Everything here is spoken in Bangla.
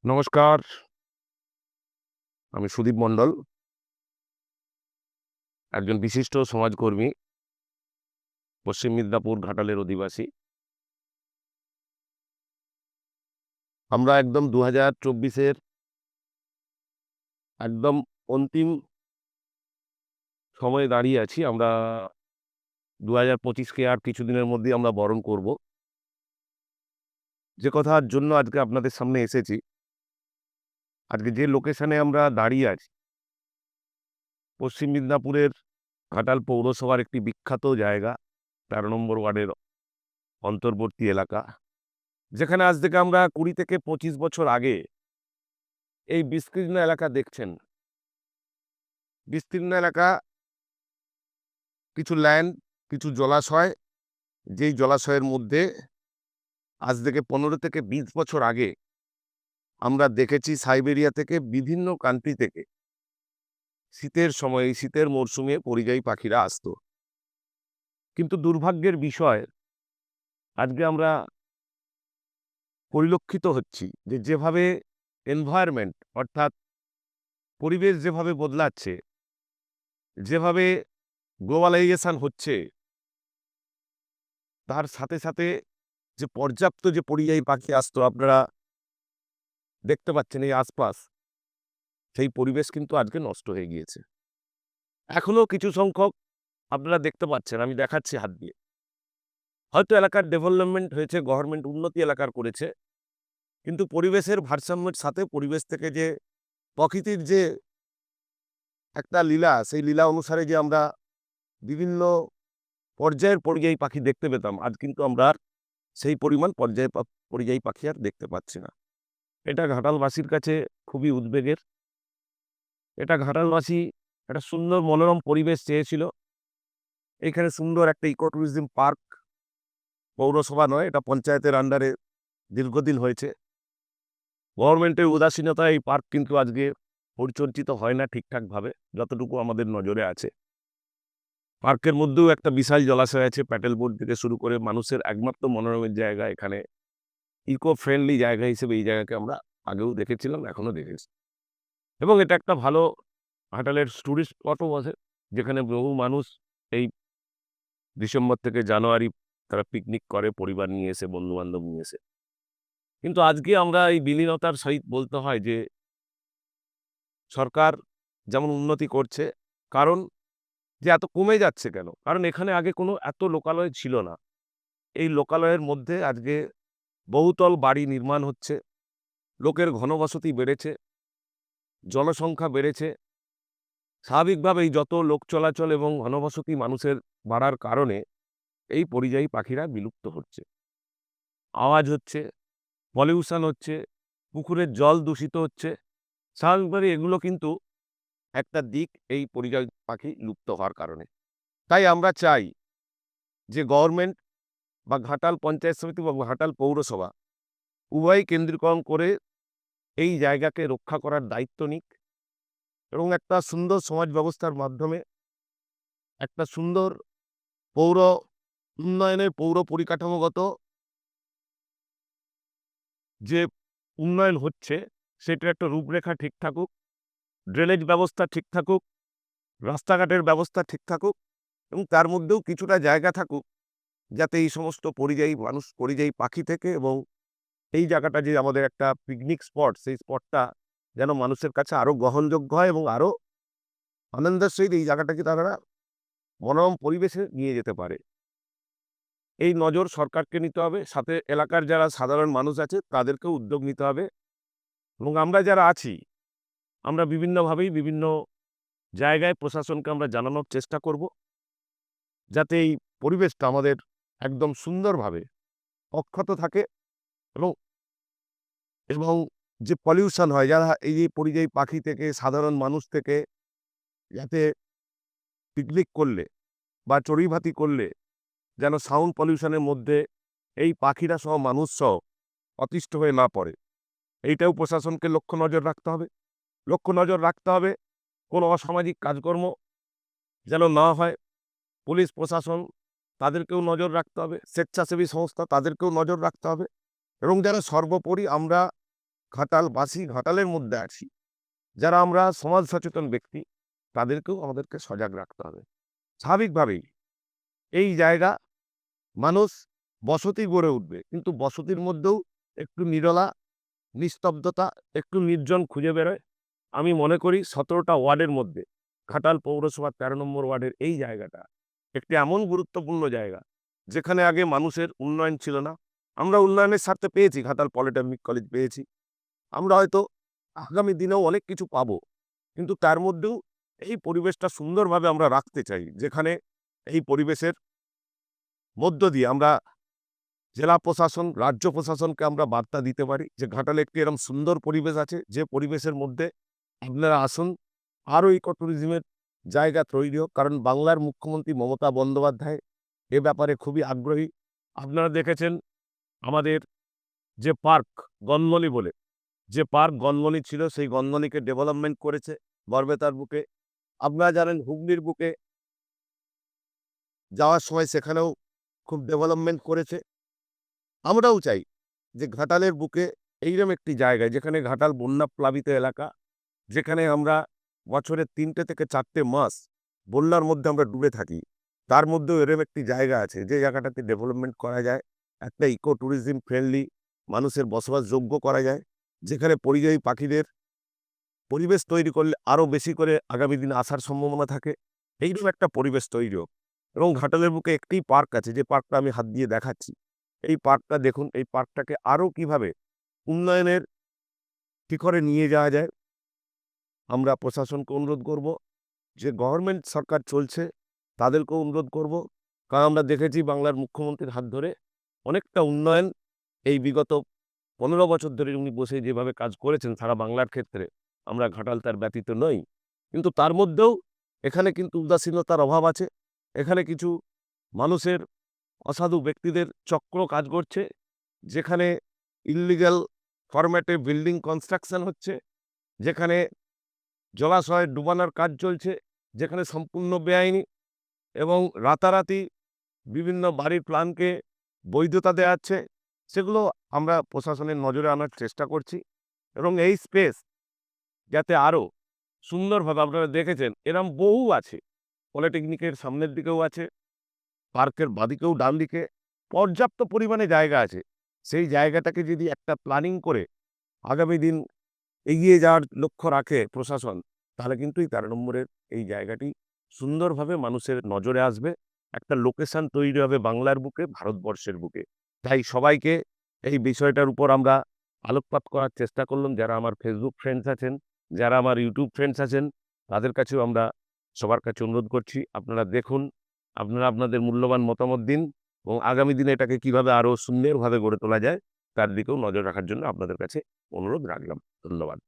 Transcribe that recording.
নমস্কার, আমি সুদীপ মণ্ডল, একজন বিশিষ্ট সমাজকর্মী, পশ্চিম মিদনাপুর ঘাটালের অধিবাসী। আমরা একদম ২০২৪ এর একদম অন্তিম সময়ে দাঁড়িয়ে আছি। আমরা ২০২৫ কে আর কিছুদিনের মধ্যেই আমরা বরণ করব। যে কথার জন্য আজকে আপনাদের সামনে এসেছি, আজকে যে লোকেশনে আমরা দাঁড়িয়ে আছি, পশ্চিম মিদনাপুরের ঘাটাল পৌরসভার একটি বিখ্যাত জায়গা, ১৩ নম্বর ওয়ার্ডের অন্তর্বর্তী এলাকা। যেখানে আজ থেকে আমরা ২০ থেকে ২৫ বছর আগে এই বিস্তীর্ণ এলাকা দেখছেন। বিস্তীর্ণ এলাকা, কিছু ল্যান্ড, কিছু জলাশয়, যেই জলাশয়ের মধ্যে আজ থেকে ১৫ থেকে ২০ বছর আগে আমরা দেখেছি সাইবেরিয়া থেকে বিভিন্ন কান্ট্রি থেকে শীতের সময়ে, শীতের মরশুমে পরিযায়ী পাখিরা আসতো। কিন্তু দুর্ভাগ্যের বিষয়, আজকে আমরা পরিলক্ষিত হচ্ছি যে যেভাবে এনভায়রনমেন্ট অর্থাৎ পরিবেশ যেভাবে বদলাচ্ছে, যেভাবে গ্লোবালাইজেশন হচ্ছে, তার সাথে সাথে যে পর্যাপ্ত যে পরিযায়ী পাখি আসতো আপনারা দেখতে পাচ্ছেন এই আশপাশ, সেই পরিবেশ কিন্তু আজকে নষ্ট হয়ে গিয়েছে। এখনো কিছু সংখ্যক আপনারা দেখতে পাচ্ছেন, আমি দেখাচ্ছি হাত দিয়ে। হয়তো এলাকার ডেভেলপমেন্ট হয়েছে, গভর্নমেন্ট উন্নতি এলাকার করেছে, কিন্তু পরিবেশের ভারসাম্যের সাথে পরিবেশ থেকে যে প্রকৃতির যে একটা লীলা, সেই লীলা অনুসারে যে আমরা বিভিন্ন পর্যায়ের পরিযায়ী পাখি দেখতে পেতাম, আজ কিন্তু আমরা আর সেই পরিমাণ পরিযায়ী পাখি আর দেখতে পাচ্ছি না। এটা ঘাটালবাসীর কাছে খুবই উদ্বেগের। এটা ঘাটালবাসী একটা সুন্দর মনোরম পরিবেশ চেয়েছিল। এখানে সুন্দর একটা ইকো ট্যুরিজম পার্ক, পৌরসভা নয়, এটা পঞ্চায়েতের আন্ডারে দীর্ঘদিন হয়েছে। গভর্নমেন্টের উদাসীনতায় এই পার্ক কিন্তু আজকে পরিচর্যিত হয় না ঠিকঠাকভাবে, যতটুকু আমাদের নজরে আছে। পার্কের মধ্যেও একটা বিশাল জলাশয় আছে, প্যাডেল বোট থেকে শুরু করে মানুষের একমাত্র মনোরমের জায়গা। এখানে ইকো ফ্রেন্ডলি জায়গা হিসেবে এই জায়গাকে আমরা আগেও দেখেছিলাম, এখনো দেখেছি। এবং এটা একটা ভালো ঘাটালের টুরিস্ট স্পটও বটে, যেখানে বহু মানুষ এই ডিসেম্বর থেকে জানুয়ারি তারা পিকনিক করে পরিবার নিয়ে এসে, বন্ধু-বান্ধব নিয়ে এসে। কিন্তু আজকে আমরা এই বিলীনতার সহিত বলতে হয় যে সরকার যেমন উন্নতি করছে, কারণ যে এত কমে যাচ্ছে কেন? কারণ এখানে আগে কোনো এত লোকালয় ছিল না। এই লোকালয়ের মধ্যে আজকে বহুতল বাড়ি নির্মাণ হচ্ছে, লোকের ঘনবসতি বেড়েছে, জনসংখ্যা বেড়েছে। স্বাভাবিকভাবেই যত লোক চলাচল এবং ঘনবসতি মানুষের বাড়ার কারণে এই পরিযায়ী পাখিরা বিলুপ্ত হচ্ছে। আওয়াজ হচ্ছে, পলিউশন হচ্ছে, পুকুরের জল দূষিত হচ্ছে। স্বাভাবিকভাবেই এগুলো কিন্তু একটা দিক এই পরিযায়ী পাখি লুপ্ত হওয়ার কারণে। তাই আমরা চাই যে গভর্নমেন্ট বা ঘাটাল পঞ্চায়েত সমিতি বা ঘাটাল পৌরসভা উভয়ই কেন্দ্রীকরণ করে এই জায়গাকে রক্ষা করার দায়িত্ব নিক এবং একটা সুন্দর সমাজ ব্যবস্থার মাধ্যমে একটা সুন্দর পৌর উন্নয়নের, পৌর পরিকাঠামোগত যে উন্নয়ন হচ্ছে, সেটার একটা রূপরেখা ঠিক থাকুক, ড্রেনেজ ব্যবস্থা ঠিক থাকুক, রাস্তাঘাটের ব্যবস্থা ঠিক থাকুক এবং তার মধ্যেও কিছুটা জায়গা থাকুক যাতে এই সমস্ত পরিযায়ী মানুষ, পরিযায়ী পাখি থেকে এবং এই জায়গাটা যে আমাদের একটা পিকনিক স্পট, সেই স্পটটা যেন মানুষের কাছে আরো গ্রহণযোগ্য হয় এবং আরো আনন্দের সহিত এই জায়গাটাকে তারা মনোরম পরিবেশে নিয়ে যেতে পারে। এই নজর সরকারকে নিতে হবে, সাথে এলাকার যারা সাধারণ মানুষ আছে তাদেরকেও উদ্যোগ নিতে হবে এবং আমরা যারা আছি, আমরা বিভিন্নভাবেই বিভিন্ন জায়গায় প্রশাসনকে আমরা জানানোর চেষ্টা করব, যাতে এই পরিবেশটা আমাদের একদম সুন্দরভাবে অক্ষত থাকে এবং এবং যে পলিউশন হয়, যারা এই যে পরিযায়ী পাখি থেকে, সাধারণ মানুষ থেকে, যাতে পিকনিক করলে বা চড়ুইভাতি করলে যেন সাউন্ড পলিউশনের মধ্যে এই পাখিরা সহ মানুষ সহ অতিষ্ঠ হয়ে না পড়ে, এইটাও প্রশাসনকে লক্ষ্য নজর রাখতে হবে। লক্ষ্য নজর রাখতে হবে কোনো অসামাজিক কাজকর্ম যেন না হয়। পুলিশ প্রশাসন তাদেরকেও নজর রাখতে হবে, স্বেচ্ছাসেবী সংস্থা তাদেরকেও নজর রাখতে হবে এবং যারা সর্বোপরি আমরা ঘাটালবাসী, ঘাটালের মধ্যে আছি, যারা আমরা সমাজ সচেতন ব্যক্তি, তাদেরকেও আমাদেরকে সজাগ রাখতে হবে। স্বাভাবিকভাবেই এই জায়গা মানুষ বসতি গড়ে উঠবে, কিন্তু বসতির মধ্যেও একটু নিরলা, নিস্তব্ধতা, একটু নির্জন খুঁজে বেরোয়। আমি মনে করি ১৭টা ওয়ার্ডের মধ্যে ঘাটাল পৌরসভার ১৩ নম্বর ওয়ার্ডের এই জায়গাটা একটি এমন গুরুত্বপূর্ণ জায়গা, যেখানে আগে মানুষের উন্নয়ন ছিল না। আমরা উন্নয়নের স্বার্থে পেয়েছি, ঘাটাল পলিটেকনিক কলেজ পেয়েছি। আমরা হয়তো আগামী দিনেও অনেক কিছু পাবো। কিন্তু তার মধ্যেও এই পরিবেশটা সুন্দরভাবে আমরা রাখতে চাই, যেখানে এই পরিবেশের মধ্য দিয়ে আমরা জেলা প্রশাসন, রাজ্য প্রশাসনকে আমরা বার্তা দিতে পারি যে ঘাটালে একটি এরকম সুন্দর পরিবেশ আছে, যে পরিবেশের মধ্যে আপনারা আসুন, আরও ইকো ট্যুরিজমের জায়গা তৈরি হোক। কারণ বাংলার মুখ্যমন্ত্রী মমতা বন্দ্যোপাধ্যায় এ ব্যাপারে খুবই আগ্রহী। আপনারা দেখেছেন আমাদের যে পার্ক গনগনি বলে, যে পার্ক গনগনি ছিল, সেই গনগনিকে ডেভেলপমেন্ট করেছে গড়বেতার বুকে। আপনারা জানেন হুগলির বুকে যাওয়ার সময় সেখানেও খুব ডেভেলপমেন্ট করেছে। আমরাও চাই যে ঘাটালের বুকে এইরকম একটি জায়গায়, যেখানে ঘাটাল বন্যা প্লাবিত এলাকা, যেখানে আমরা বছরের ৩টে থেকে ৪টে মাস বন্যার মধ্যে আমরা ডুবে থাকি, তার মধ্যেও এরকম একটি জায়গা আছে যে জায়গাটাতে ডেভেলপমেন্ট করা যায়, একটা ইকো ট্যুরিজম ফ্রেন্ডলি মানুষের বসবাসযোগ্য করা যায়, যেখানে পরিযায়ী পাখিদের পরিবেশ তৈরি করলে আরও বেশি করে আগামী দিনে আসার সম্ভাবনা থাকে। এইরকম একটা পরিবেশ তৈরি হোক। এবং ঘাটালের বুকে একটি পার্ক আছে, যে পার্কটা আমি হাত দিয়ে দেখাচ্ছি। এই পার্কটা দেখুন, এই পার্কটাকে আরও কিভাবে উন্নয়নের শিখরে নিয়ে যাওয়া যায়। আমরা প্রশাসনকে অনুরোধ করব, যে গভর্নমেন্ট সরকার চলছে তাদেরকেও অনুরোধ করব। কারণ আমরা দেখেছি বাংলার মুখ্যমন্ত্রীর হাত ধরে অনেকটা উন্নয়ন এই বিগত ১৫ বছর ধরে উনি বসে যেভাবে কাজ করেছেন সারা বাংলার ক্ষেত্রে, আমরা ঘাটাল তার ব্যতীত নই। কিন্তু তার মধ্যেও এখানে কিন্তু উদাসীনতার অভাব আছে। এখানে কিছু মানুষের, অসাধু ব্যক্তিদের চক্র কাজ করছে, যেখানে ইল্লিগ্যাল ফরম্যাটে বিল্ডিং কনস্ট্রাকশন হচ্ছে, যেখানে জলাশয় ডুবানোর কাজ চলছে, যেখানে সম্পূর্ণ বেআইনি এবং রাতারাতি বিভিন্ন বাড়ির প্ল্যানকে বৈধতা দেওয়া হচ্ছে। সেগুলো আমরা প্রশাসনের নজরে আনার চেষ্টা করছি, এবং এই স্পেস যাতে আরও সুন্দরভাবে, আপনারা দেখেছেন এরম বহু আছে, পলিটেকনিকের সামনের দিকেও আছে, পার্কের বাঁদিকেও ডান দিকে পর্যাপ্ত পরিমাণে জায়গা আছে। সেই জায়গাটাকে যদি একটা প্ল্যানিং করে আগামী দিন এগিয়ে যাওয়ার লক্ষ্য রাখে প্রশাসন, তাহলে কিন্তু এই ১৩ নম্বরের এই জায়গাটি সুন্দরভাবে মানুষের নজরে আসবে। একটা লোকেশন তৈরি হবে বাংলার বুকে, ভারতবর্ষের বুকে। তাই সবাইকে এই বিষয়টার উপর আমরা আলোকপাত করার চেষ্টা করলাম। যারা আমার ফেসবুক ফ্রেন্ডস আছেন, যারা আমার ইউটিউব ফ্রেন্ডস আছেন, তাদের কাছেও আমরা সবার কাছে অনুরোধ করছি, আপনারা দেখুন, আপনারা আপনাদের মূল্যবান মতামত দিন, এবং আগামী দিনে এটাকে কিভাবে আরও সুন্দরভাবে গড়ে তোলা যায় তার দিকেও নজর রাখার জন্য আপনাদের কাছে অনুরোধ রাখলাম। ধন্যবাদ।